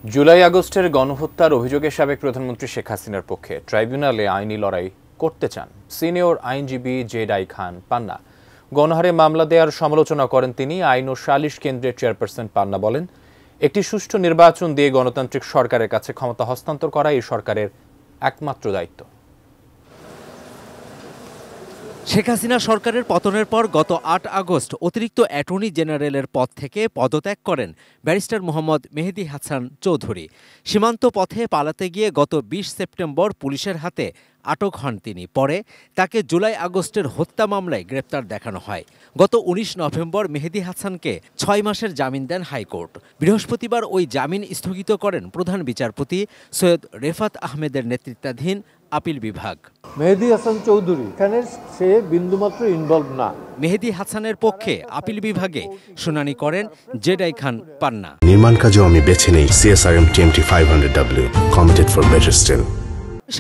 জুলাই আগস্টের গণহত্যার অভিযোগে সাবেক প্রধানমন্ত্রী শেখ হাসিনার পক্ষে ট্রাইব্যুনালে আইনি লড়াই করতে চান সিনিয়র আইনজীবী জেডাই খান পান্না। গণহারে মামলা দেওয়ার সমালোচনা করেন তিনি। আইন ও সালিশ কেন্দ্রের চেয়ারপারসন পান্না বলেন, একটি সুষ্ঠু নির্বাচন দিয়ে গণতান্ত্রিক সরকারের কাছে ক্ষমতা হস্তান্তর করা এই সরকারের একমাত্র দায়িত্ব। শেখ হাসিনা সরকারের পতনের পর গত ৮ আগস্ট অতিরিক্ত অ্যাটর্নি জেনারেলের পদ থেকে পদত্যাগ করেন ব্যারিস্টার মোহাম্মদ মেহেদী হাসান চৌধুরী। সীমান্ত পথে পালাতে গিয়ে গত ২০ সেপ্টেম্বর পুলিশের হাতে আটক হন তিনি। পরে তাকে জুলাই আগস্টের হত্যা মামলায় গ্রেপ্তার দেখানো হয়। গত ১৯ নভেম্বর মেহেদী হাসানকে ৬ মাসের জামিন দেন হাইকোর্ট। বৃহস্পতিবার ওই জামিন স্থগিত করেন প্রধান বিচারপতি সৈয়দ রেফাত আহমেদের নেতৃত্বাধীন আপিল বিভাগ। মেহেদী হাসান চৌধুরী এখানে সে বিন্দুমাত্র ইনভলভ না। মেহেদী হাসানের পক্ষে আপিল বিভাগে শুনানি করেন জেডাই খান পান্না। নির্মাণ কাজেও আমি বেছে নেই CSRM TMT 500W, committed for better still।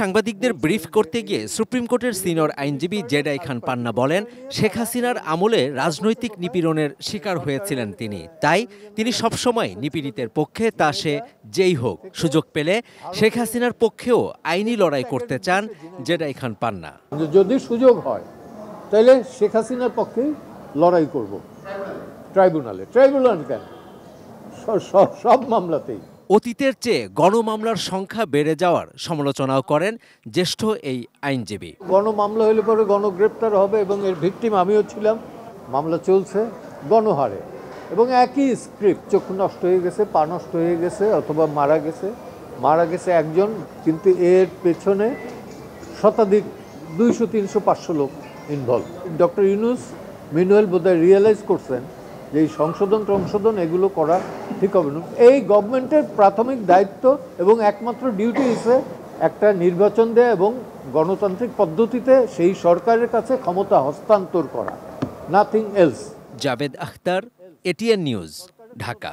সাংবাদিকদের ব্রিফ করতে গিয়ে সুপ্রিম কোর্টের সিনিয়র আইনজীবী জেডাই খান পান্না বলেন, শেখ হাসিনার আমলে রাজনৈতিক নিপীড়নের শিকার হয়েছিলেন তিনি। তাই তিনি সবসময় নিপীড়িতের পক্ষে, তা সে যেই হোক। সুযোগ পেলে শেখ হাসিনার পক্ষেও আইনি লড়াই করতে চান জেডাই খান পান্না। যদি সুযোগ হয় তাহলে শেখ হাসিনার পক্ষেই লড়াই করব ট্রাইব্যুনালে। ট্রাইব্যুনাল কেন, সব মামলাতেই। অতীতের চেয়ে গণমামলার সংখ্যা বেড়ে যাওয়ার সমালোচনাও করেন জ্যেষ্ঠ এই আইনজীবী। গণমামলা হলে পরে গণগ্রেপ্তার হবে এবং এর ভিকটিম আমিও ছিলাম। মামলা চলছে গণহারে এবং একই স্ক্রিপ্ট। চক্ষু নষ্ট হয়ে গেছে, পা নষ্ট হয়ে গেছে, অথবা মারা গেছে একজন, কিন্তু এর পেছনে শতাধিক ২০০, ৩০০, ৫০০ লোক ইনভলভ। ডক্টর ইউনূস মিনুয়েল বোধহয় রিয়েলাইজ করছেন যে এই সংশোধন এগুলো করা ঠিক হবে না। এই গভর্নমেন্টের প্রাথমিক দায়িত্ব এবং একমাত্র ডিউটি হিসেবে একটা নির্বাচন দেয়া এবং গণতান্ত্রিক পদ্ধতিতে সেই সরকারের কাছে ক্ষমতা হস্তান্তর করা, nothing else. Javed Akhtar, ATN news, Dhaka.